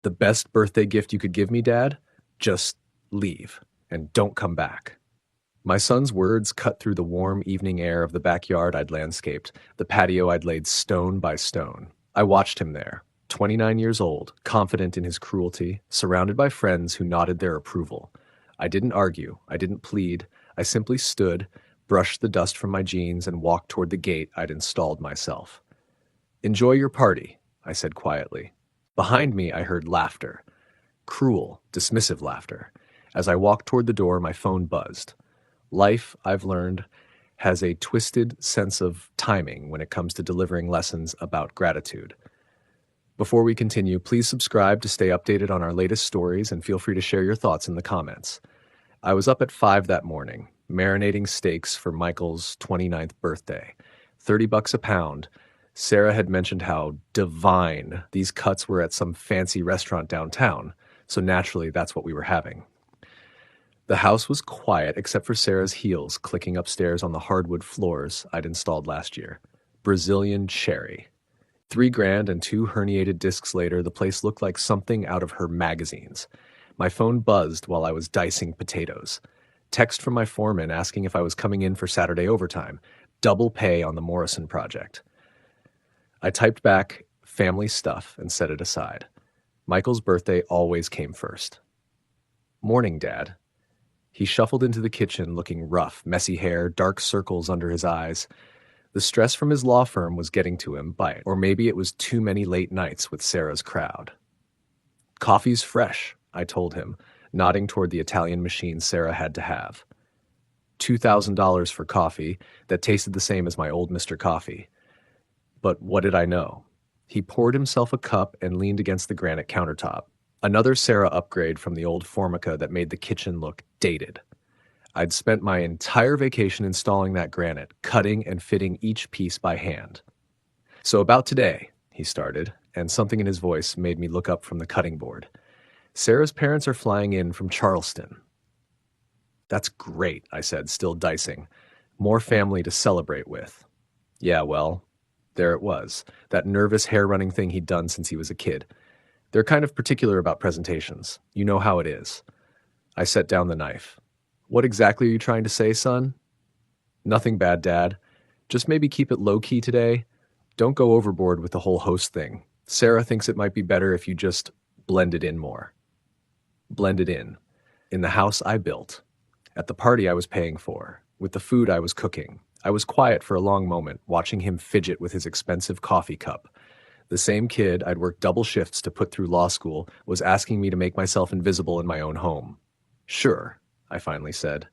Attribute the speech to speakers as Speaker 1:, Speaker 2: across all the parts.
Speaker 1: The best birthday gift you could give me, Dad? Just leave and don't come back. My son's words cut through the warm evening air of the backyard I'd landscaped, the patio I'd laid stone by stone. I watched him there, 29 years old, confident in his cruelty, surrounded by friends who nodded their approval. I didn't argue, I didn't plead, I simply stood, brushed the dust from my jeans, and walked toward the gate I'd installed myself. "Enjoy your party," I said quietly. Behind me, I heard laughter. Cruel, dismissive laughter. As I walked toward the door, my phone buzzed. Life, I've learned, has a twisted sense of timing when it comes to delivering lessons about gratitude. Before we continue, please subscribe to stay updated on our latest stories and feel free to share your thoughts in the comments. I was up at 5 that morning, marinating steaks for Michael's 29th birthday. $30 a pound. Sarah had mentioned how divine these cuts were at some fancy restaurant downtown, so naturally that's what we were having. The house was quiet except for Sarah's heels clicking upstairs on the hardwood floors I'd installed last year. Brazilian cherry. $3,000 and 2 herniated discs later, the place looked like something out of her magazines. My phone buzzed while I was dicing potatoes. Text from my foreman asking if I was coming in for Saturday overtime. Double pay on the Morrison project. I typed back, family stuff, and set it aside. Michael's birthday always came first. "Morning, Dad." He shuffled into the kitchen looking rough, messy hair, dark circles under his eyes. The stress from his law firm was getting to him, or maybe it was too many late nights with Sarah's crowd. "Coffee's fresh," I told him, nodding toward the Italian machine Sarah had to have. $2,000 for coffee that tasted the same as my old Mr. Coffee. But what did I know? He poured himself a cup and leaned against the granite countertop. Another Sarah upgrade from the old Formica that made the kitchen look dated. I'd spent my entire vacation installing that granite, cutting and fitting each piece by hand. "So about today," he started, and something in his voice made me look up from the cutting board. "Sarah's parents are flying in from Charleston." "That's great," I said, still dicing. "More family to celebrate with." Yeah, well, there it was, that nervous hair-running thing he'd done since he was a kid. They're kind of particular about presentations. You know how it is. I set down the knife. "What exactly are you trying to say, son?" "Nothing bad, Dad. Just maybe keep it low-key today. Don't go overboard with the whole host thing. Sarah thinks it might be better if you just blend it in more." Blend it in. In the house I built. At the party I was paying for. With the food I was cooking. I was quiet for a long moment, watching him fidget with his expensive coffee cup. The same kid I'd worked double shifts to put through law school was asking me to make myself invisible in my own home. "Sure," I finally said.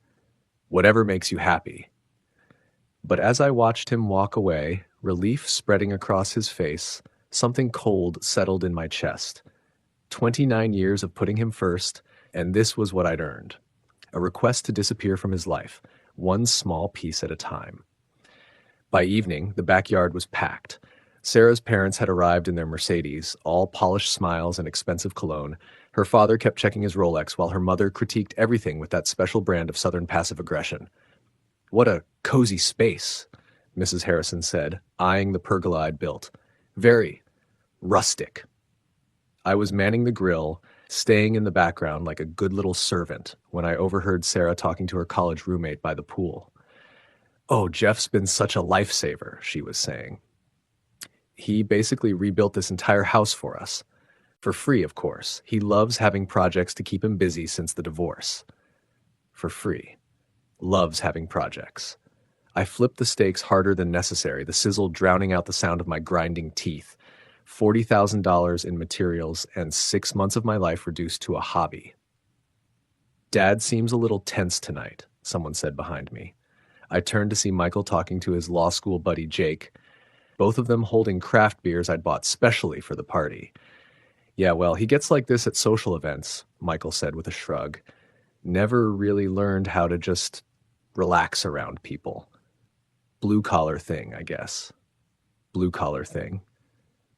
Speaker 1: "Whatever makes you happy." But as I watched him walk away, relief spreading across his face, something cold settled in my chest. 29 years of putting him first, and this was what I'd earned. A request to disappear from his life, one small piece at a time. By evening, the backyard was packed. Sarah's parents had arrived in their Mercedes, all polished smiles and expensive cologne. Her father kept checking his Rolex while her mother critiqued everything with that special brand of Southern passive aggression. "What a cozy space," Mrs. Harrison said, eyeing the pergola I'd built. "Very rustic." I was manning the grill, staying in the background like a good little servant, when I overheard Sarah talking to her college roommate by the pool. "Oh, Jeff's been such a lifesaver," she was saying. "He basically rebuilt this entire house for us. For free, of course. He loves having projects to keep him busy since the divorce." For free. Loves having projects. I flipped the steaks harder than necessary, the sizzle drowning out the sound of my grinding teeth. $40,000 in materials and 6 months of my life reduced to a hobby. "Dad seems a little tense tonight," someone said behind me. I turned to see Michael talking to his law school buddy Jake, both of them holding craft beers I'd bought specially for the party. "Yeah, well, he gets like this at social events," Michael said with a shrug. "Never really learned how to just relax around people. Blue-collar thing, I guess." Blue-collar thing.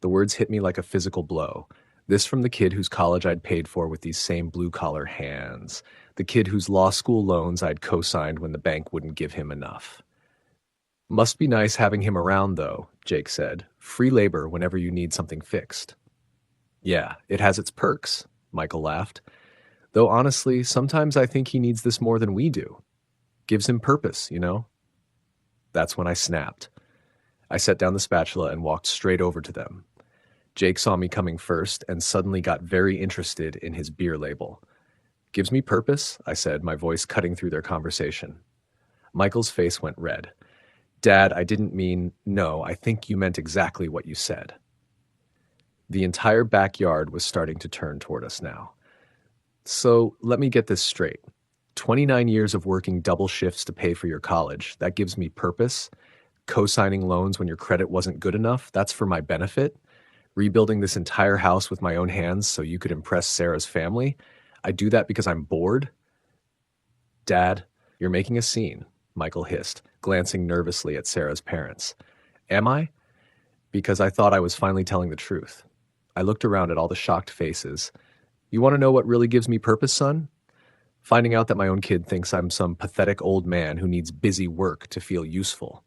Speaker 1: The words hit me like a physical blow. This from the kid whose college I'd paid for with these same blue-collar hands. The kid whose law school loans I'd co-signed when the bank wouldn't give him enough. "Must be nice having him around, though," Jake said. "Free labor whenever you need something fixed." Yeah, it has its perks, Michael laughed. Though honestly, sometimes I think he needs this more than we do. Gives him purpose, you know? That's when I snapped. I set down the spatula and walked straight over to them. Jake saw me coming first and suddenly got very interested in his beer label. Gives me purpose, I said, my voice cutting through their conversation. Michael's face went red. Dad, I didn't mean, no, I think you meant exactly what you said. The entire backyard was starting to turn toward us now. So let me get this straight. 29 years of working double shifts to pay for your college, that gives me purpose. Co-signing loans when your credit wasn't good enough, that's for my benefit. Rebuilding this entire house with my own hands so you could impress Sarah's family, I do that because I'm bored. Dad, you're making a scene, Michael hissed, glancing nervously at Sarah's parents. Am I? Because I thought I was finally telling the truth. I looked around at all the shocked faces. You want to know what really gives me purpose, son? Finding out that my own kid thinks I'm some pathetic old man who needs busy work to feel useful.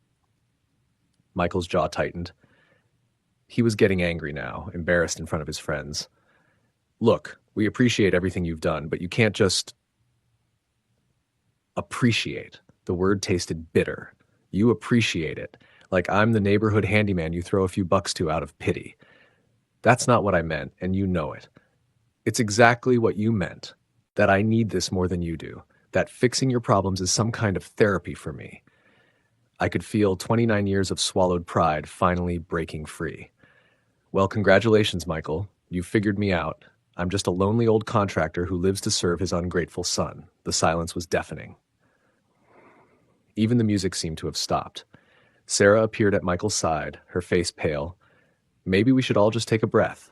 Speaker 1: Michael's jaw tightened. He was getting angry now, embarrassed in front of his friends. Look, we appreciate everything you've done, but you can't just... Appreciate. The word tasted bitter. You appreciate it, like I'm the neighborhood handyman you throw a few bucks to out of pity. That's not what I meant, and you know it. It's exactly what you meant, that I need this more than you do, that fixing your problems is some kind of therapy for me. I could feel 29 years of swallowed pride finally breaking free. Well, congratulations, Michael. You figured me out. I'm just a lonely old contractor who lives to serve his ungrateful son. The silence was deafening. Even the music seemed to have stopped. Sarah appeared at Michael's side, her face pale. Maybe we should all just take a breath.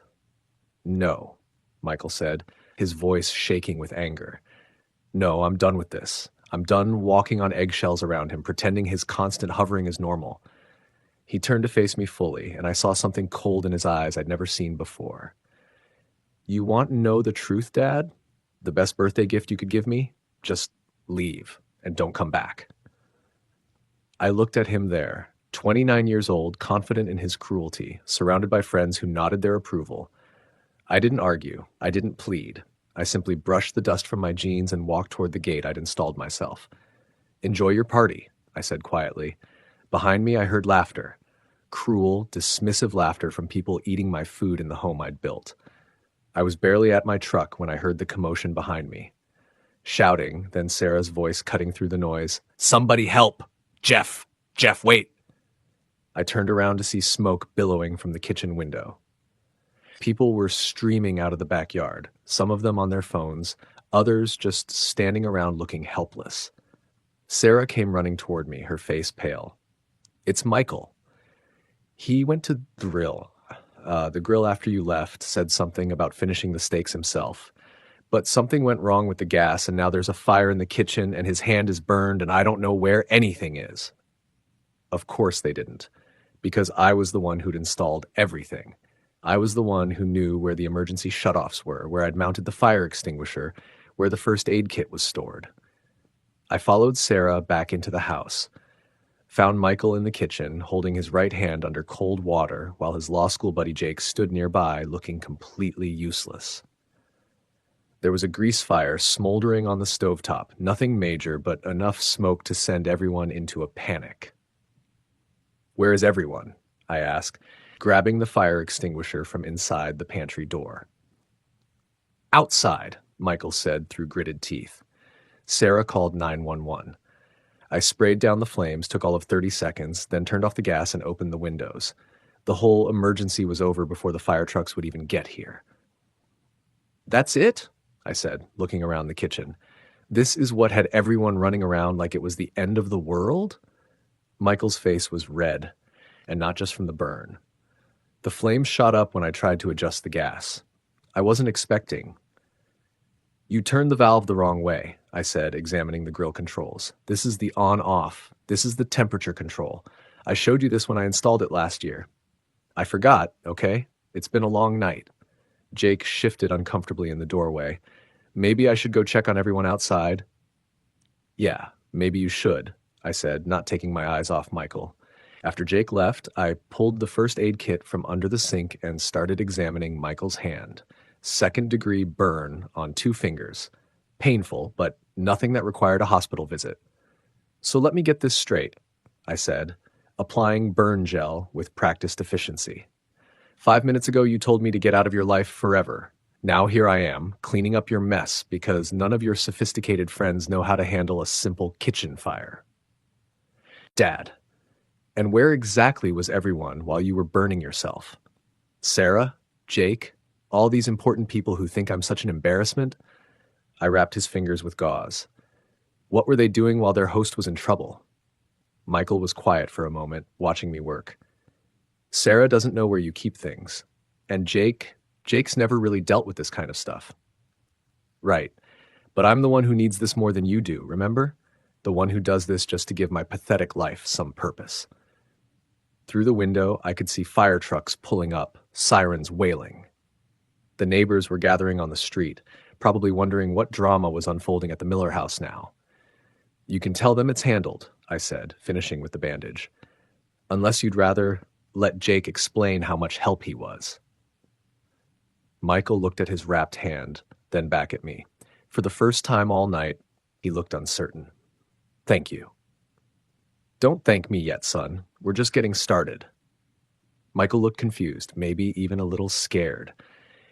Speaker 1: No, Michael said, his voice shaking with anger. No, I'm done with this. I'm done walking on eggshells around him, pretending his constant hovering is normal. He turned to face me fully, and I saw something cold in his eyes I'd never seen before. You want to know the truth, Dad? The best birthday gift you could give me? Just leave, and don't come back. I looked at him there, 29 years old, confident in his cruelty, surrounded by friends who nodded their approval. I didn't argue. I didn't plead. I simply brushed the dust from my jeans and walked toward the gate I'd installed myself. Enjoy your party, I said quietly. Behind me, I heard laughter. Cruel, dismissive laughter from people eating my food in the home I'd built. I was barely at my truck when I heard the commotion behind me. Shouting, then Sarah's voice cutting through the noise. Somebody help! Jeff! Jeff, wait! I turned around to see smoke billowing from the kitchen window. People were streaming out of the backyard, some of them on their phones, others just standing around looking helpless. Sarah came running toward me, her face pale. It's Michael. He went to the grill. The grill after you left said something about finishing the steaks himself. But something went wrong with the gas, and now there's a fire in the kitchen, and his hand is burned, and I don't know where anything is. Of course they didn't, because I was the one who'd installed everything. I was the one who knew where the emergency shutoffs were, where I'd mounted the fire extinguisher, where the first aid kit was stored. I followed Sarah back into the house, found Michael in the kitchen, holding his right hand under cold water, while his law school buddy Jake stood nearby, looking completely useless. There was a grease fire smoldering on the stovetop, nothing major, but enough smoke to send everyone into a panic. Where is everyone? I asked, grabbing the fire extinguisher from inside the pantry door. Outside, Michael said through gritted teeth. Sarah called 911. I sprayed down the flames, took all of 30 seconds, then turned off the gas and opened the windows. The whole emergency was over before the fire trucks would even get here. That's it? I said, looking around the kitchen. This is what had everyone running around like it was the end of the world? Michael's face was red, and not just from the burn. The flames shot up when I tried to adjust the gas. I wasn't expecting. You turned the valve the wrong way, I said, examining the grill controls. This is the on-off. This is the temperature control. I showed you this when I installed it last year. I forgot, okay? It's been a long night. Jake shifted uncomfortably in the doorway. Maybe I should go check on everyone outside. Yeah, maybe you should, I said, not taking my eyes off Michael. After Jake left, I pulled the first aid kit from under the sink and started examining Michael's hand. Second-degree burn on 2 fingers. Painful, but nothing that required a hospital visit. So let me get this straight, I said, applying burn gel with practiced efficiency. 5 minutes ago you told me to get out of your life forever. Now here I am, cleaning up your mess because none of your sophisticated friends know how to handle a simple kitchen fire. Dad, and where exactly was everyone while you were burning yourself? Sarah? Jake? All these important people who think I'm such an embarrassment? I wrapped his fingers with gauze. What were they doing while their host was in trouble? Michael was quiet for a moment, watching me work. Sarah doesn't know where you keep things. And Jake's never really dealt with this kind of stuff. Right. But I'm the one who needs this more than you do, remember? The one who does this just to give my pathetic life some purpose. Through the window, I could see fire trucks pulling up, sirens wailing. The neighbors were gathering on the street, probably wondering what drama was unfolding at the Miller house now. You can tell them it's handled, I said, finishing with the bandage. Unless you'd rather let Jake explain how much help he was. Michael looked at his wrapped hand, then back at me. For the first time all night, he looked uncertain. Thank you. Don't thank me yet, son. We're just getting started. Michael looked confused, maybe even a little scared.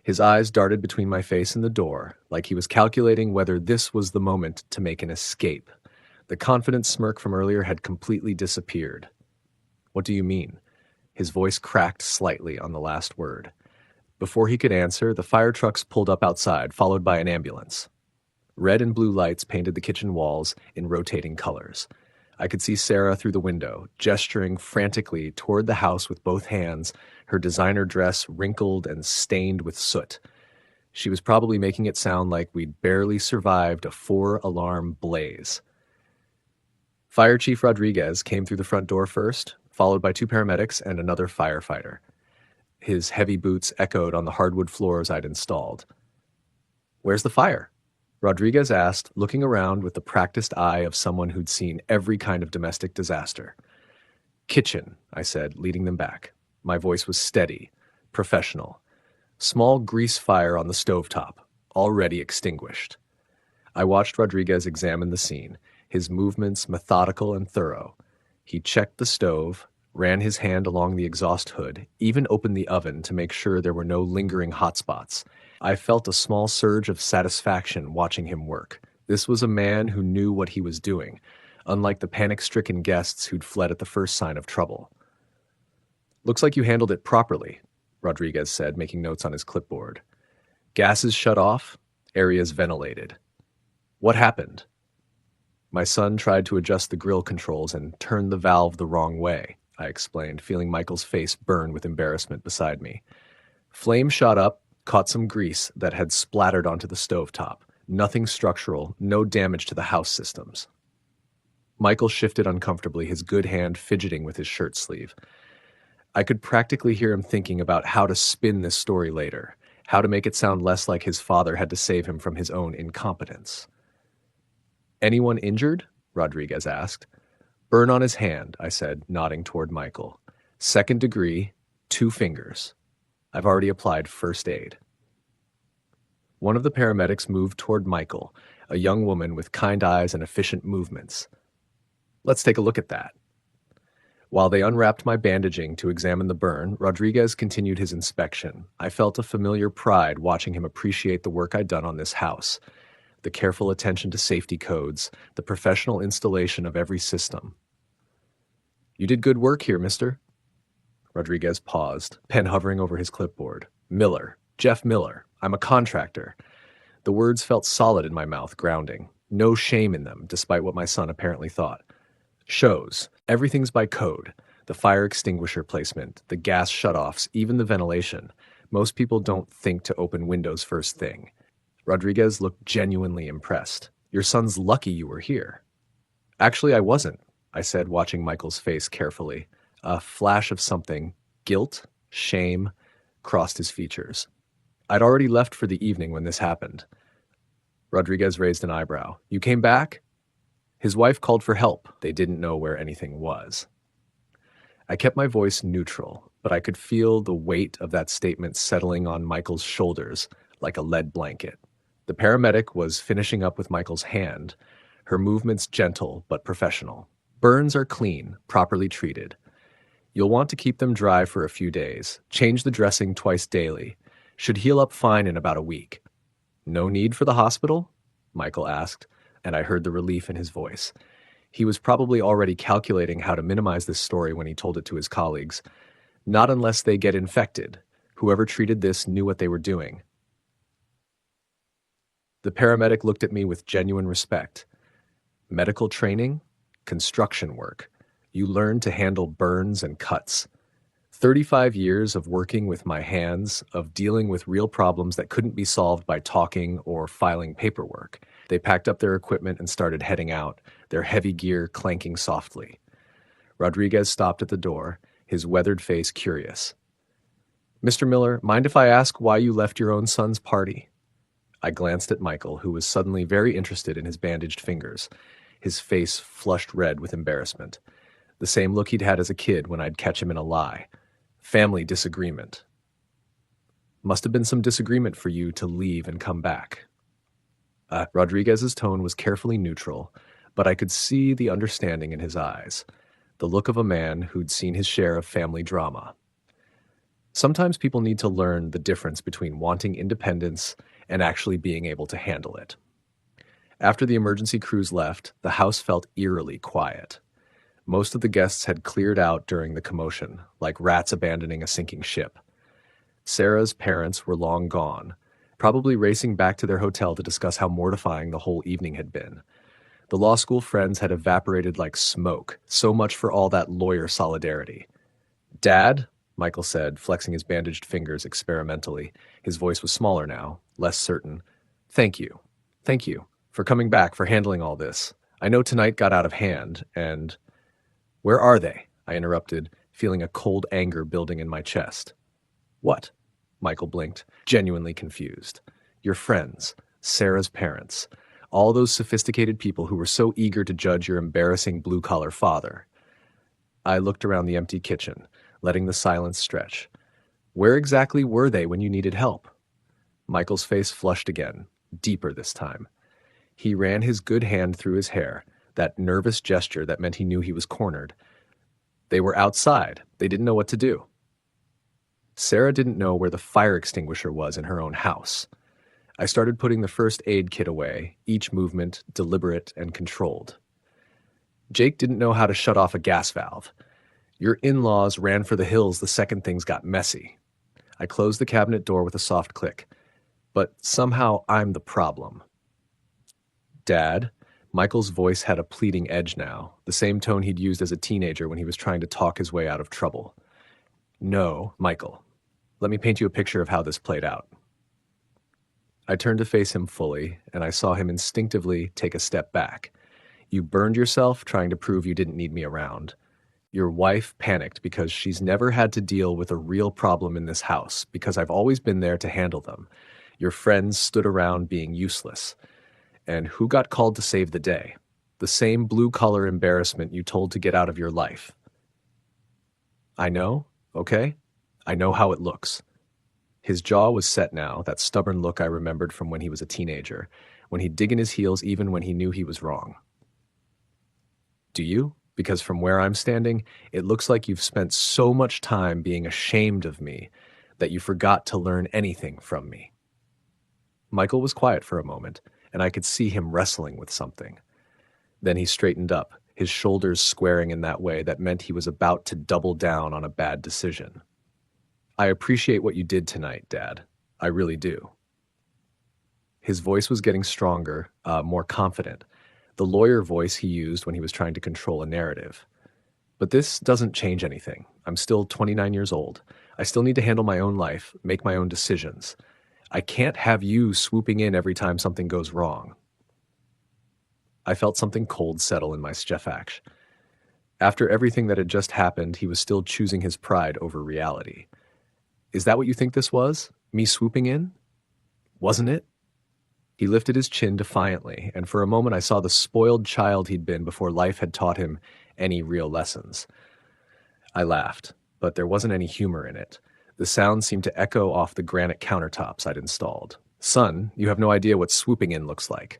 Speaker 1: His eyes darted between my face and the door, like he was calculating whether this was the moment to make an escape. The confident smirk from earlier had completely disappeared. What do you mean? His voice cracked slightly on the last word. Before he could answer, the fire trucks pulled up outside, followed by an ambulance. Red and blue lights painted the kitchen walls in rotating colors. I could see Sarah through the window, gesturing frantically toward the house with both hands, her designer dress wrinkled and stained with soot. She was probably making it sound like we'd barely survived a 4-alarm blaze. Fire Chief Rodriguez came through the front door first, followed by 2 paramedics and another firefighter. His heavy boots echoed on the hardwood floors I'd installed. Where's the fire? Rodriguez asked, looking around with the practiced eye of someone who'd seen every kind of domestic disaster. Kitchen, I said, leading them back. My voice was steady, professional. Small grease fire on the stovetop, already extinguished. I watched Rodriguez examine the scene, his movements methodical and thorough. He checked the stove, ran his hand along the exhaust hood, even opened the oven to make sure there were no lingering hot spots. I felt a small surge of satisfaction watching him work. This was a man who knew what he was doing, unlike the panic-stricken guests who'd fled at the first sign of trouble. Looks like you handled it properly, Rodriguez said, making notes on his clipboard. Gases shut off, areas ventilated. What happened? My son tried to adjust the grill controls and turned the valve the wrong way, I explained, feeling Michael's face burn with embarrassment beside me. Flame shot up, caught some grease that had splattered onto the stovetop. Nothing structural, no damage to the house systems. Michael shifted uncomfortably, his good hand fidgeting with his shirt sleeve. I could practically hear him thinking about how to spin this story later, how to make it sound less like his father had to save him from his own incompetence. Anyone injured? Rodriguez asked. Burn on his hand, I said, nodding toward Michael. 2nd degree, 2 fingers. I've already applied first aid. One of the paramedics moved toward Michael, a young woman with kind eyes and efficient movements. Let's take a look at that. While they unwrapped my bandaging to examine the burn, Rodriguez continued his inspection. I felt a familiar pride watching him appreciate the work I'd done on this house. The careful attention to safety codes, the professional installation of every system. You did good work here, mister. Rodriguez paused, pen hovering over his clipboard. Miller. Jeff Miller. I'm a contractor. The words felt solid in my mouth, grounding. No shame in them, despite what my son apparently thought. Shows. Everything's by code. The fire extinguisher placement, the gas shutoffs, even the ventilation. Most people don't think to open windows first thing. Rodriguez looked genuinely impressed. Your son's lucky you were here. Actually, I wasn't, I said, watching Michael's face carefully. A flash of something, guilt, shame, crossed his features. I'd already left for the evening when this happened. Rodriguez raised an eyebrow. You came back? His wife called for help. They didn't know where anything was. I kept my voice neutral, but I could feel the weight of that statement settling on Michael's shoulders like a lead blanket. The paramedic was finishing up with Michael's hand, her movements gentle but professional. Burns are clean, properly treated. You'll want to keep them dry for a few days. Change the dressing twice daily. Should heal up fine in about a week. No need for the hospital? Michael asked, and I heard the relief in his voice. He was probably already calculating how to minimize this story when he told it to his colleagues. Not unless they get infected. Whoever treated this knew what they were doing. The paramedic looked at me with genuine respect. Medical training? Construction work. You learn to handle burns and cuts. 35 years of working with my hands, of dealing with real problems that couldn't be solved by talking or filing paperwork. They packed up their equipment and started heading out, their heavy gear clanking softly. Rodriguez stopped at the door, his weathered face curious. "Mr. Miller, mind if I ask why you left your own son's party?" I glanced at Michael, who was suddenly very interested in his bandaged fingers, his face flushed red with embarrassment. The same look he'd had as a kid when I'd catch him in a lie. Family disagreement. Must have been some disagreement for you to leave and come back. Rodriguez's tone was carefully neutral, but I could see the understanding in his eyes, the look of a man who'd seen his share of family drama. Sometimes people need to learn the difference between wanting independence and actually being able to handle it. After the emergency crews left, the house felt eerily quiet. Most of the guests had cleared out during the commotion, like rats abandoning a sinking ship. Sarah's parents were long gone, probably racing back to their hotel to discuss how mortifying the whole evening had been. The law school friends had evaporated like smoke, so much for all that lawyer solidarity. "Dad," Michael said, flexing his bandaged fingers experimentally. His voice was smaller now, less certain. Thank you, for coming back, for handling all this. I know tonight got out of hand, and..." "Where are they?" I interrupted, feeling a cold anger building in my chest. "What?" Michael blinked, genuinely confused. "Your friends, Sarah's parents, all those sophisticated people who were so eager to judge your embarrassing blue-collar father." I looked around the empty kitchen, letting the silence stretch. "Where exactly were they when you needed help?" Michael's face flushed again, deeper this time. He ran his good hand through his hair, that nervous gesture that meant he knew he was cornered. "They were outside. They didn't know what to do." Sarah didn't know where the fire extinguisher was in her own house. I started putting the first aid kit away, each movement deliberate and controlled. "Jake didn't know how to shut off a gas valve. Your in-laws ran for the hills the second things got messy." I closed the cabinet door with a soft click. "But somehow I'm the problem." "Dad," Michael's voice had a pleading edge now, the same tone he'd used as a teenager when he was trying to talk his way out of trouble. "No, Michael. Let me paint you a picture of how this played out." I turned to face him fully, and I saw him instinctively take a step back. "You burned yourself trying to prove you didn't need me around. Your wife panicked because she's never had to deal with a real problem in this house, because I've always been there to handle them. Your friends stood around being useless. And who got called to save the day? The same blue-collar embarrassment you told to get out of your life." "I know, okay? I know how it looks." His jaw was set now, that stubborn look I remembered from when he was a teenager, when he'd dig in his heels even when he knew he was wrong. "Do you? Because from where I'm standing, it looks like you've spent so much time being ashamed of me that you forgot to learn anything from me." Michael was quiet for a moment, and I could see him wrestling with something. Then he straightened up, his shoulders squaring in that way that meant he was about to double down on a bad decision. "I appreciate what you did tonight, Dad. I really do." His voice was getting stronger, more confident, the lawyer voice he used when he was trying to control a narrative. "But this doesn't change anything. I'm still 29 years old. I still need to handle my own life, make my own decisions. I can't have you swooping in every time something goes wrong." I felt something cold settle in my Stefak. After everything that had just happened, he was still choosing his pride over reality. "Is that what you think this was? Me swooping in? Wasn't it?" He lifted his chin defiantly, and for a moment I saw the spoiled child he'd been before life had taught him any real lessons. I laughed, but there wasn't any humor in it. The sound seemed to echo off the granite countertops I'd installed. Son, you have no idea what swooping in looks like.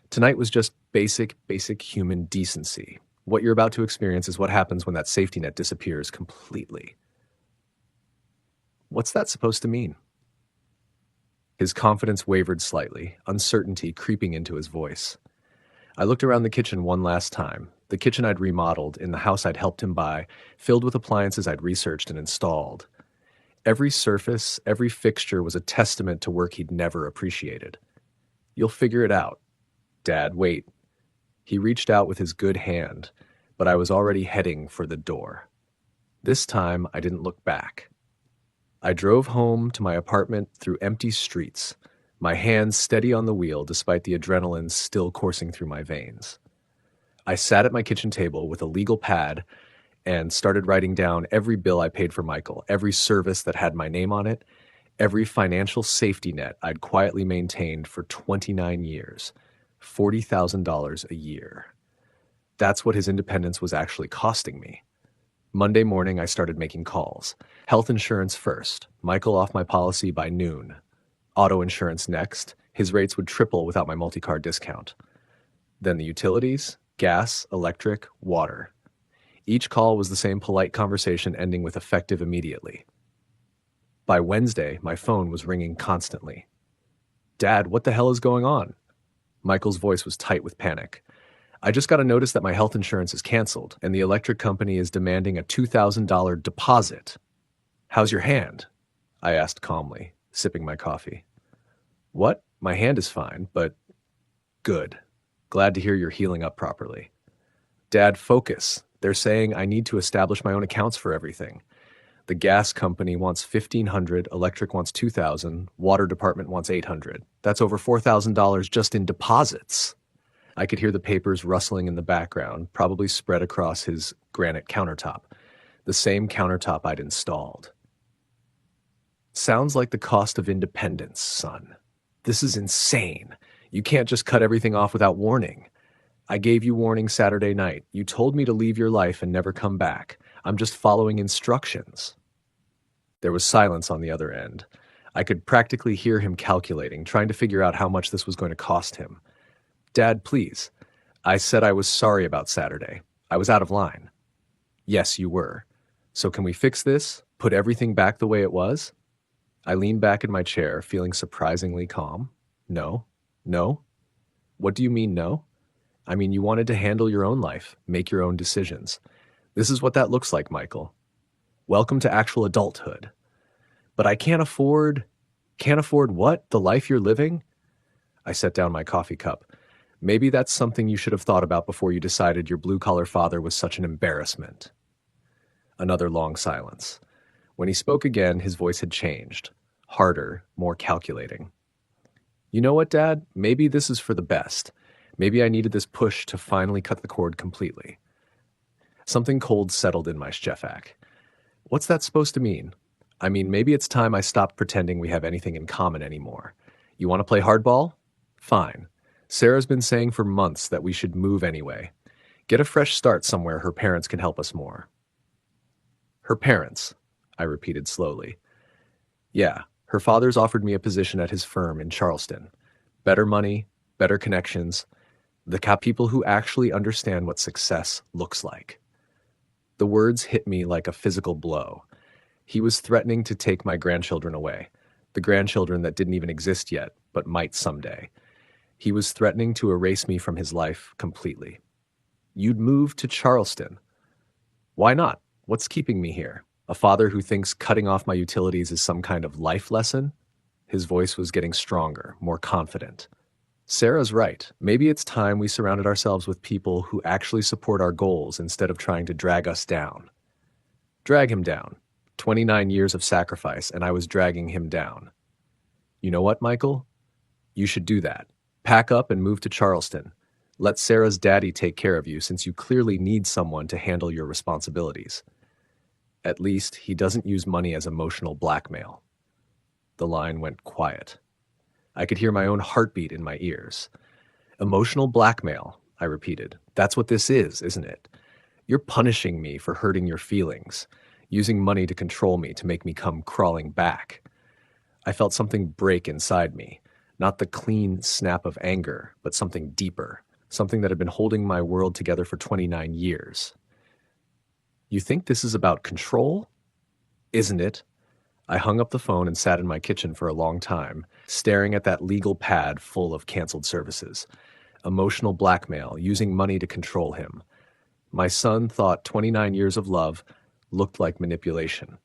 Speaker 1: Tonight was just basic human decency. What you're about to experience is what happens when that safety net disappears completely. What's that supposed to mean? His confidence wavered slightly, uncertainty creeping into his voice. I looked around the kitchen one last time, the kitchen I'd remodeled in the house I'd helped him buy, filled with appliances I'd researched and installed. Every surface, every fixture was a testament to work he'd never appreciated. You'll figure it out. Dad, wait. He reached out with his good hand, but I was already heading for the door. This time, I didn't look back. I drove home to my apartment through empty streets, my hands steady on the wheel despite the adrenaline still coursing through my veins. I sat at my kitchen table with a legal pad and started writing down every bill I paid for Michael, every service that had my name on it, every financial safety net I'd quietly maintained for 29 years, $40,000 a year. That's what his independence was actually costing me. Monday morning, I started making calls. Health insurance first, Michael off my policy by noon. Auto insurance next, his rates would triple without my multi-car discount. Then the utilities, gas, electric, water. Each call was the same polite conversation ending with effective immediately. By Wednesday, my phone was ringing constantly. Dad, what the hell is going on? Michael's voice was tight with panic. I just got a notice that my health insurance is canceled, and the electric company is demanding a $2,000 deposit. How's your hand? I asked calmly, sipping my coffee. What? My hand is fine, but good. Glad to hear you're healing up properly. Dad, focus. They're saying I need to establish my own accounts for everything. The gas company wants $1,500, electric wants $2,000, water department wants $800. That's over $4,000 just in deposits. I could hear the papers rustling in the background, probably spread across his granite countertop, the same countertop I'd installed. Sounds like the cost of independence, son. This is insane. You can't just cut everything off without warning. I gave you warning Saturday night. You told me to leave your life and never come back. I'm just following instructions. There was silence on the other end. I could practically hear him calculating, trying to figure out how much this was going to cost him. Dad, please. I said I was sorry about Saturday. I was out of line. Yes, you were. So can we fix this? Put everything back the way it was? I leaned back in my chair, feeling surprisingly calm. No. No? What do you mean, no? I mean, you wanted to handle your own life, make your own decisions. This is what that looks like, Michael. Welcome to actual adulthood. But I can't afford what? The life you're living? I set down my coffee cup. Maybe that's something you should have thought about before you decided your blue-collar father was such an embarrassment. Another long silence. When he spoke again, his voice had changed. Harder, more calculating. You know what, Dad? Maybe this is for the best. Maybe I needed this push to finally cut the cord completely. Something cold settled in my shefak. What's that supposed to mean? I mean, maybe it's time I stopped pretending we have anything in common anymore. You want to play hardball? Fine. Sarah's been saying for months that we should move anyway. Get a fresh start somewhere her parents can help us more. Her parents, I repeated slowly. Yeah, her father's offered me a position at his firm in Charleston. Better money, better connections, the people who actually understand what success looks like. The words hit me like a physical blow. He was threatening to take my grandchildren away, the grandchildren that didn't even exist yet, but might someday. He was threatening to erase me from his life completely. You'd move to Charleston. Why not? What's keeping me here? A father who thinks cutting off my utilities is some kind of life lesson? His voice was getting stronger, more confident. Sarah's right. Maybe it's time we surrounded ourselves with people who actually support our goals instead of trying to drag us down. Drag him down. 29 years of sacrifice, and I was dragging him down. You know what, Michael? You should do that. Pack up and move to Charleston. Let Sarah's daddy take care of you since you clearly need someone to handle your responsibilities. At least he doesn't use money as emotional blackmail. The line went quiet. I could hear my own heartbeat in my ears. Emotional blackmail, I repeated. That's what this is, isn't it? You're punishing me for hurting your feelings, using money to control me to make me come crawling back. I felt something break inside me, not the clean snap of anger, but something deeper, something that had been holding my world together for 29 years. You think this is about control? Isn't it? I hung up the phone and sat in my kitchen for a long time, staring at that legal pad full of canceled services. Emotional blackmail, using money to control him. My son thought 29 years of love looked like manipulation.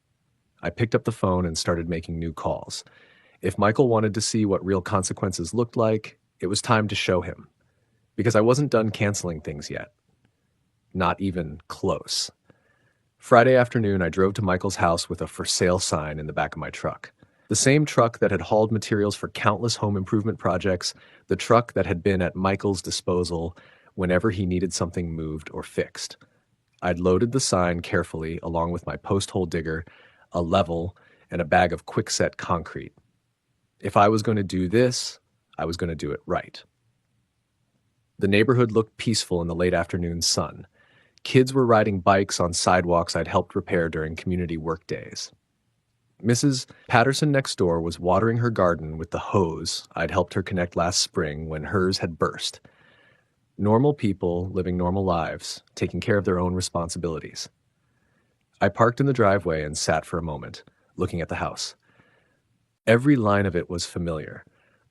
Speaker 1: I picked up the phone and started making new calls. If Michael wanted to see what real consequences looked like, it was time to show him. Because I wasn't done canceling things yet. Not even close. Friday afternoon, I drove to Michael's house with a for sale sign in the back of my truck. The same truck that had hauled materials for countless home improvement projects, the truck that had been at Michael's disposal whenever he needed something moved or fixed. I'd loaded the sign carefully along with my post hole digger, a level, and a bag of quickset concrete. If I was going to do this, I was going to do it right. The neighborhood looked peaceful in the late afternoon sun. Kids were riding bikes on sidewalks I'd helped repair during community work days. Mrs. Patterson next door was watering her garden with the hose I'd helped her connect last spring when hers had burst. Normal people living normal lives, taking care of their own responsibilities. I parked in the driveway and sat for a moment, looking at the house. Every line of it was familiar.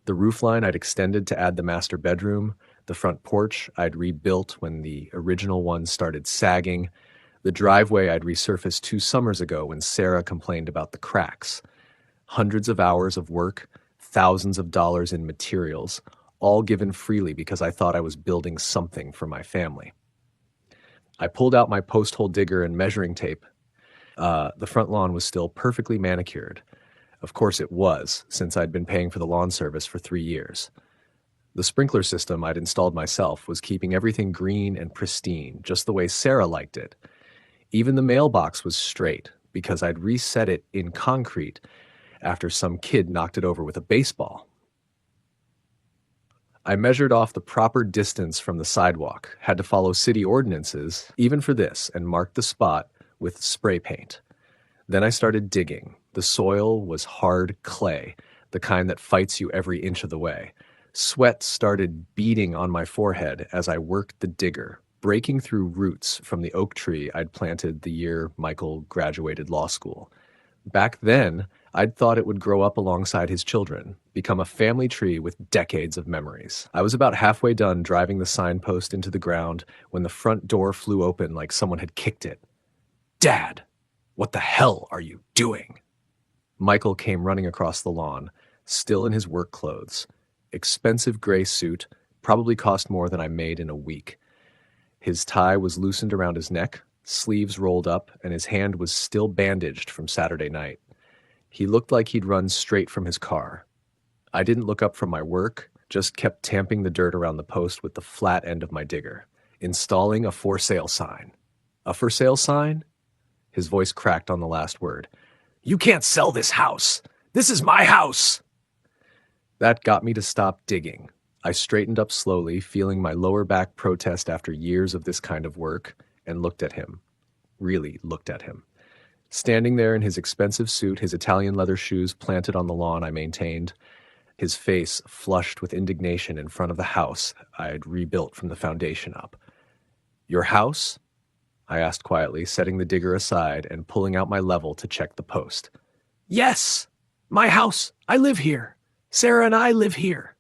Speaker 1: The roofline I'd extended to add the master bedroom, the front porch I'd rebuilt when the original one started sagging, the driveway I'd resurfaced 2 summers ago when Sarah complained about the cracks. Hundreds of hours of work, thousands of dollars in materials, all given freely because I thought I was building something for my family. I pulled out my post hole digger and measuring tape. The front lawn was still perfectly manicured. Of course it was, since I'd been paying for the lawn service for 3 years. The sprinkler system I'd installed myself was keeping everything green and pristine, just the way Sarah liked it. Even the mailbox was straight, because I'd reset it in concrete after some kid knocked it over with a baseball. I measured off the proper distance from the sidewalk, had to follow city ordinances, even for this, and marked the spot with spray paint. Then I started digging. The soil was hard clay, the kind that fights you every inch of the way. Sweat started beading on my forehead as I worked the digger, breaking through roots from the oak tree I'd planted the year Michael graduated law school. Back then, I'd thought it would grow up alongside his children, become a family tree with decades of memories. I was about halfway done driving the signpost into the ground when the front door flew open like someone had kicked it. "Dad, what the hell are you doing?" Michael came running across the lawn, still in his work clothes. Expensive gray suit, probably cost more than I made in a week. His tie was loosened around his neck, sleeves rolled up, and his hand was still bandaged from Saturday night. He looked like he'd run straight from his car. I didn't look up from my work, just kept tamping the dirt around the post with the flat end of my digger, installing a for sale sign. A for sale sign? His voice cracked on the last word. "You can't sell this house. This is my house." That got me to stop digging. I straightened up slowly, feeling my lower back protest after years of this kind of work, and looked at him. Really looked at him. Standing there in his expensive suit, his Italian leather shoes planted on the lawn I maintained, his face flushed with indignation in front of the house I'd rebuilt from the foundation up. "Your house?" I asked quietly, setting the digger aside and pulling out my level to check the post. "Yes! My house! I live here! Sarah and I live here!"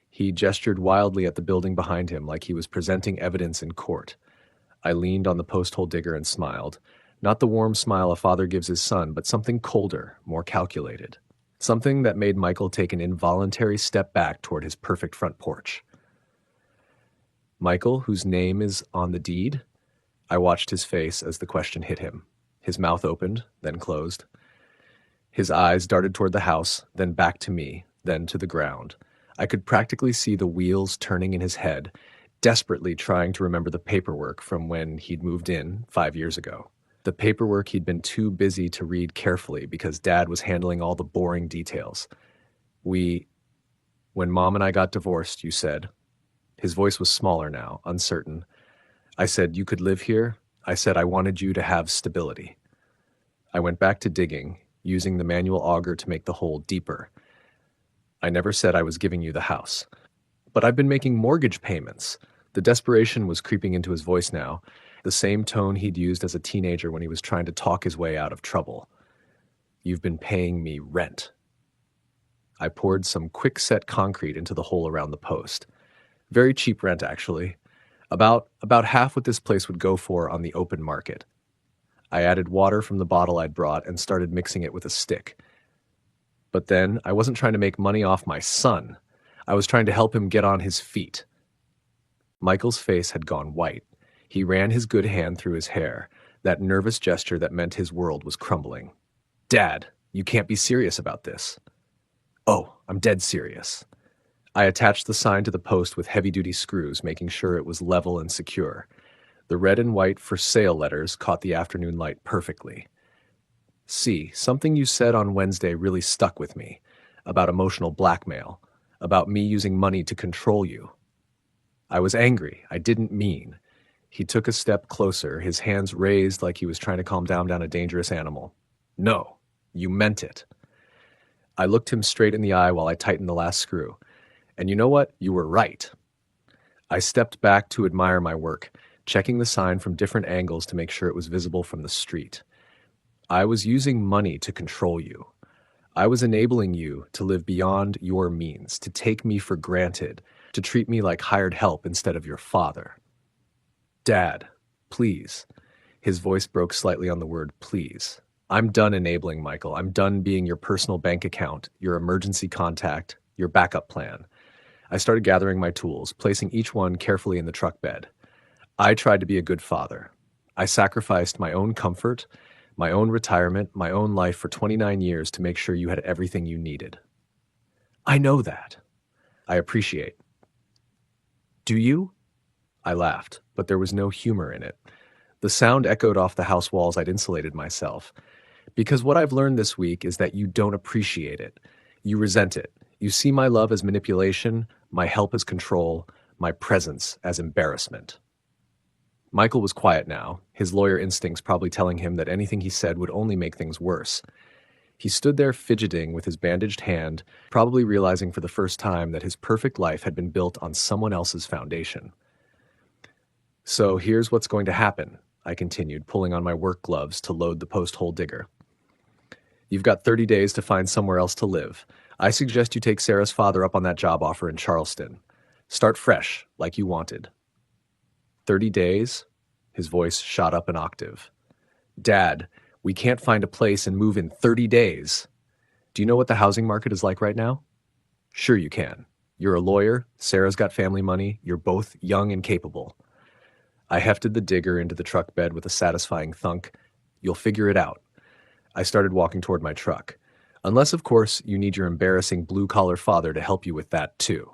Speaker 1: He gestured wildly at the building behind him like he was presenting evidence in court. I leaned on the post hole digger and smiled. Not the warm smile a father gives his son, but something colder, more calculated. Something that made Michael take an involuntary step back toward his perfect front porch. "Michael, whose name is on the deed?" I watched his face as the question hit him. His mouth opened, then closed. His eyes darted toward the house, then back to me, then to the ground. I could practically see the wheels turning in his head, desperately trying to remember the paperwork from when he'd moved in 5 years ago. The paperwork he'd been too busy to read carefully because Dad was handling all the boring details. When Mom and I got divorced, you said." His voice was smaller now, uncertain. "I said you could live here, I said I wanted you to have stability. I went back to digging, using the manual auger to make the hole deeper. I never said I was giving you the house. But I've been making mortgage payments. The desperation was creeping into his voice now, the same tone he'd used as a teenager when he was trying to talk his way out of trouble. You've been paying me rent. I poured some quick-set concrete into the hole around the post. Very cheap rent, actually. About half what this place would go for on the open market. I added water from the bottle I'd brought and started mixing it with a stick. But then, I wasn't trying to make money off my son. I was trying to help him get on his feet. Michael's face had gone white. He ran his good hand through his hair, that nervous gesture that meant his world was crumbling. Dad, you can't be serious about this. Oh, I'm dead serious. I attached the sign to the post with heavy-duty screws, making sure it was level and secure. The red and white for sale letters caught the afternoon light perfectly. See, something you said on Wednesday really stuck with me, about emotional blackmail, about me using money to control you. I was angry. I didn't mean. He took a step closer, his hands raised like he was trying to calm down a dangerous animal. No, you meant it. I looked him straight in the eye while I tightened the last screw. And you know what? You were right. I stepped back to admire my work, checking the sign from different angles to make sure it was visible from the street. I was using money to control you. I was enabling you to live beyond your means, to take me for granted, to treat me like hired help instead of your father. Dad, please. His voice broke slightly on the word please. I'm done enabling, Michael. I'm done being your personal bank account, your emergency contact, your backup plan. I started gathering my tools, placing each one carefully in the truck bed. I tried to be a good father. I sacrificed my own comfort, my own retirement, my own life for 29 years to make sure you had everything you needed. I know that. I appreciate. Do you? I laughed, but there was no humor in it. The sound echoed off the house walls I'd insulated myself. Because what I've learned this week is that you don't appreciate it. You resent it. You see my love as manipulation, my help as control, my presence as embarrassment. Michael was quiet now, his lawyer instincts probably telling him that anything he said would only make things worse. He stood there fidgeting with his bandaged hand, probably realizing for the first time that his perfect life had been built on someone else's foundation. So here's what's going to happen, I continued, pulling on my work gloves to load the post hole digger. You've got 30 days to find somewhere else to live. I suggest you take Sarah's father up on that job offer in Charleston. Start fresh, like you wanted. 30 days? His voice shot up an octave. Dad, we can't find a place and move in 30 days. Do you know what the housing market is like right now? Sure you can. You're a lawyer, Sarah's got family money, you're both young and capable. I hefted the digger into the truck bed with a satisfying thunk. You'll figure it out. I started walking toward my truck. Unless, of course, you need your embarrassing blue-collar father to help you with that, too.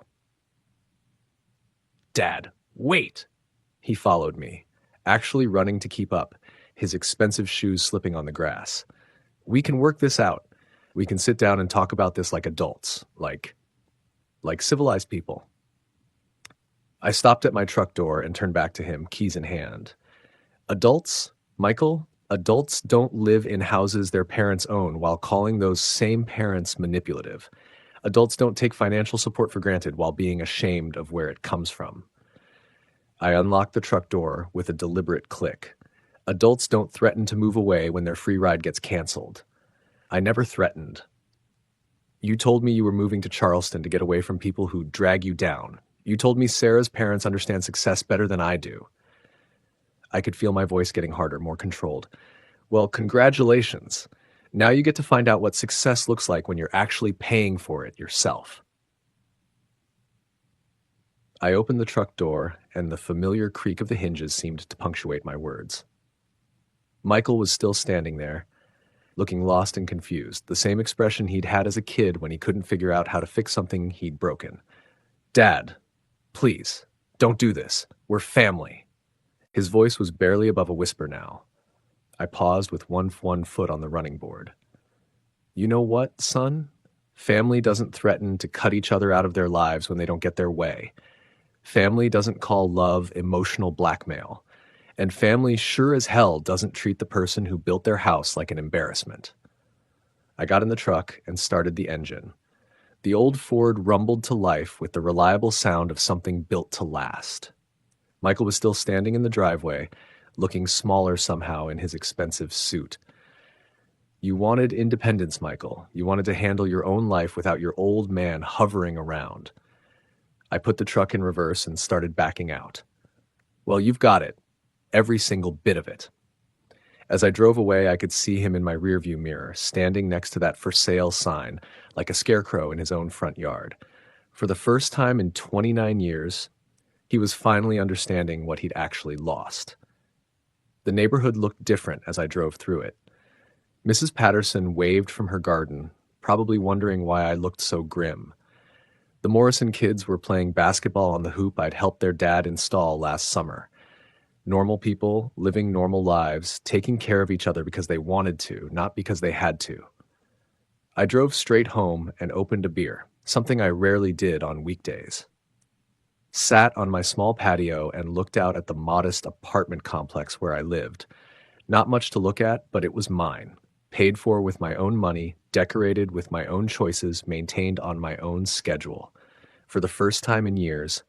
Speaker 1: Dad, wait! He followed me, actually running to keep up, his expensive shoes slipping on the grass. We can work this out. We can sit down and talk about this like adults, like civilized people. I stopped at my truck door and turned back to him, keys in hand. Adults, Michael, adults don't live in houses their parents own while calling those same parents manipulative. Adults don't take financial support for granted while being ashamed of where it comes from. I unlocked the truck door with a deliberate click. Adults don't threaten to move away when their free ride gets canceled. I never threatened. You told me you were moving to Charleston to get away from people who drag you down. You told me Sarah's parents understand success better than I do. I could feel my voice getting harder, more controlled. Well, congratulations. Now you get to find out what success looks like when you're actually paying for it yourself. I opened the truck door, and the familiar creak of the hinges seemed to punctuate my words. Michael was still standing there, looking lost and confused, the same expression he'd had as a kid when he couldn't figure out how to fix something he'd broken. Dad, please, don't do this. We're family. His voice was barely above a whisper now. I paused with one foot on the running board. You know what, son? Family doesn't threaten to cut each other out of their lives when they don't get their way. Family doesn't call love emotional blackmail. And family sure as hell doesn't treat the person who built their house like an embarrassment. I got in the truck and started the engine. The old Ford rumbled to life with the reliable sound of something built to last. Michael was still standing in the driveway, looking smaller somehow in his expensive suit. You wanted independence, Michael. You wanted to handle your own life without your old man hovering around. I put the truck in reverse and started backing out. Well, you've got it. Every single bit of it. As I drove away, I could see him in my rearview mirror, standing next to that for sale sign, like a scarecrow in his own front yard. For the first time in 29 years, he was finally understanding what he'd actually lost. The neighborhood looked different as I drove through it. Mrs. Patterson waved from her garden, probably wondering why I looked so grim. The Morrison kids were playing basketball on the hoop I'd helped their dad install last summer. Normal people, living normal lives, taking care of each other because they wanted to, not because they had to. I drove straight home and opened a beer, something I rarely did on weekdays. Sat on my small patio and looked out at the modest apartment complex where I lived. Not much to look at, but it was mine. Paid for with my own money, decorated with my own choices, maintained on my own schedule. For the first time in years,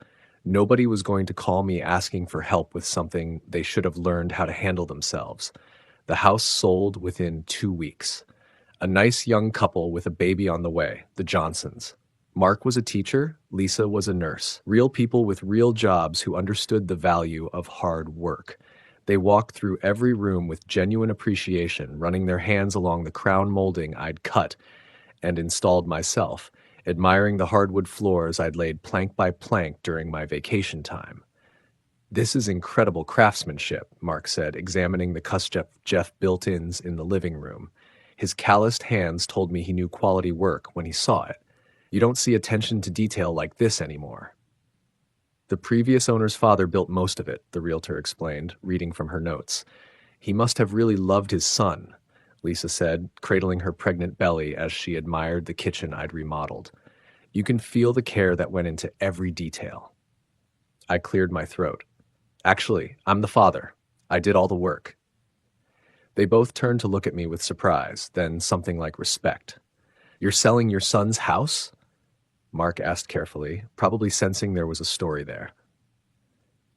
Speaker 1: nobody was going to call me asking for help with something they should have learned how to handle themselves. The house sold within 2 weeks. A nice young couple with a baby on the way, the Johnsons. Mark was a teacher, Lisa was a nurse. Real people with real jobs who understood the value of hard work. They walked through every room with genuine appreciation, running their hands along the crown molding I'd cut and installed myself, admiring the hardwood floors I'd laid plank by plank during my vacation time. "This is incredible craftsmanship," Mark said, examining the Jeff built-ins in the living room. His calloused hands told me he knew quality work when he saw it. "You don't see attention to detail like this anymore." "The previous owner's father built most of it," the realtor explained, reading from her notes. "He must have really loved his son," Lisa said, cradling her pregnant belly as she admired the kitchen I'd remodeled. "You can feel the care that went into every detail." I cleared my throat. "Actually, I'm the father. I did all the work." They both turned to look at me with surprise, then something like respect. "You're selling your son's house?" Mark asked carefully, probably sensing there was a story there.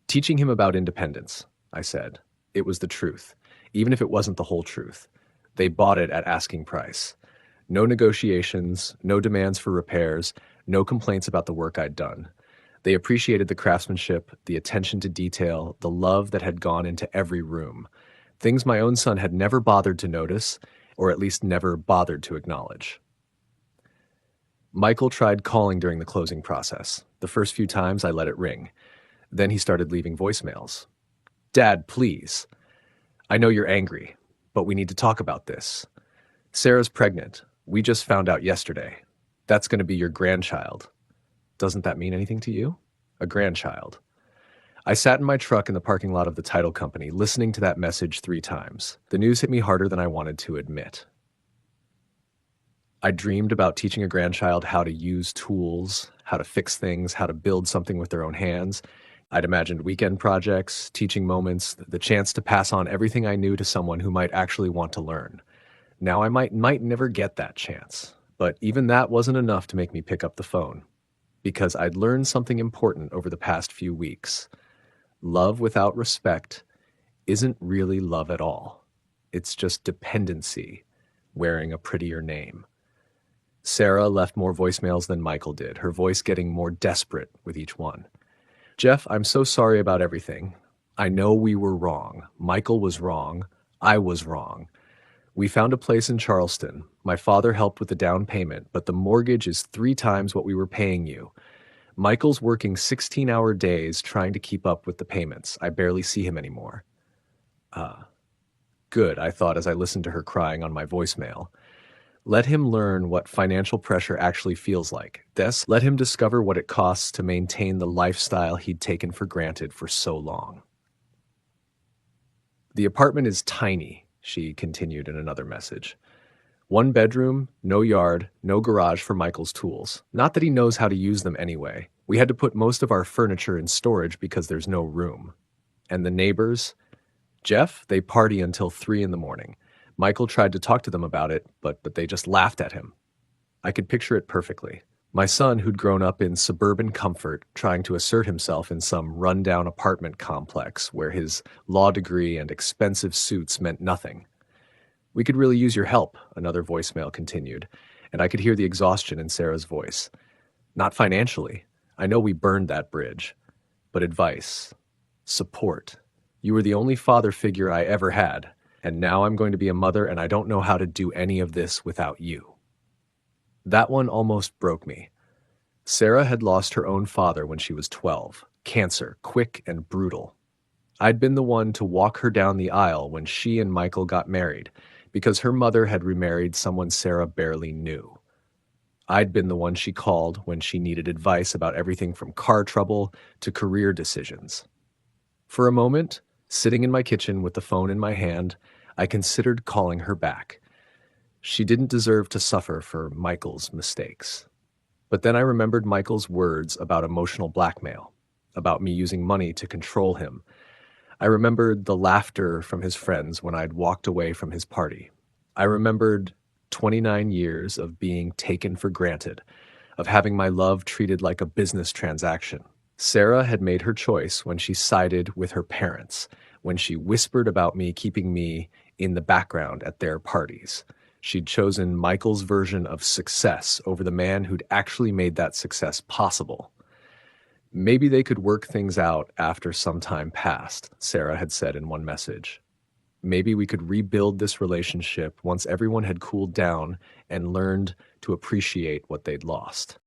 Speaker 1: "Teaching him about independence," I said. It was the truth, even if it wasn't the whole truth. They bought it at asking price. No negotiations, no demands for repairs, no complaints about the work I'd done. They appreciated the craftsmanship, the attention to detail, the love that had gone into every room. Things my own son had never bothered to notice, or at least never bothered to acknowledge. Michael tried calling during the closing process. The first few times I let it ring. Then he started leaving voicemails. "Dad, please. I know you're angry, but we need to talk about this. Sarah's pregnant. We just found out yesterday. That's going to be your grandchild. Doesn't that mean anything to you? A grandchild." I sat in my truck in the parking lot of the title company, listening to that message 3 times. The news hit me harder than I wanted to admit. I dreamed about teaching a grandchild how to use tools, how to fix things, how to build something with their own hands. I'd imagined weekend projects, teaching moments, the chance to pass on everything I knew to someone who might actually want to learn. Now I might never get that chance, but even that wasn't enough to make me pick up the phone, because I'd learned something important over the past few weeks. Love without respect isn't really love at all. It's just dependency, wearing a prettier name. Sarah left more voicemails than Michael did, her voice getting more desperate with each one. "Jeff, I'm so sorry about everything. I know we were wrong. Michael was wrong. I was wrong. We found a place in Charleston. My father helped with the down payment, but the mortgage is 3 times what we were paying you. Michael's working 16-hour days trying to keep up with the payments. I barely see him anymore." Good, I thought as I listened to her crying on my voicemail. Let him learn what financial pressure actually feels like. Let him discover what it costs to maintain the lifestyle he'd taken for granted for so long. "The apartment is tiny," she continued in another message. "1 bedroom, no yard, no garage for Michael's tools. Not that he knows how to use them anyway. We had to put most of our furniture in storage because there's no room. And the neighbors, Jeff, they party until 3 in the morning. Michael tried to talk to them about it, but they just laughed at him. I could picture it perfectly. My son, who'd grown up in suburban comfort, trying to assert himself in some rundown apartment complex where his law degree and expensive suits meant nothing. We could really use your help, another voicemail continued, and I could hear the exhaustion in Sarah's voice. Not financially. I know we burned that bridge. But advice. Support. You were the only father figure I ever had, and now I'm going to be a mother and I don't know how to do any of this without you. That one almost broke me. Sarah had lost her own father when she was 12. Cancer, quick and brutal. I'd been the one to walk her down the aisle when she and Michael got married, because her mother had remarried someone Sarah barely knew. I'd been the one she called when she needed advice about everything from car trouble to career decisions. For a moment, sitting in my kitchen with the phone in my hand, I considered calling her back. She didn't deserve to suffer for Michael's mistakes. But then I remembered Michael's words about emotional blackmail, about me using money to control him. I remembered the laughter from his friends when I'd walked away from his party. I remembered 29 years of being taken for granted, of having my love treated like a business transaction. Sarah had made her choice when she sided with her parents, when she whispered about me keeping me in the background at their parties. She'd chosen Michael's version of success over the man who'd actually made that success possible. Maybe they could work things out after some time passed, Sarah had said in one message. Maybe we could rebuild this relationship once everyone had cooled down and learned to appreciate what they'd lost.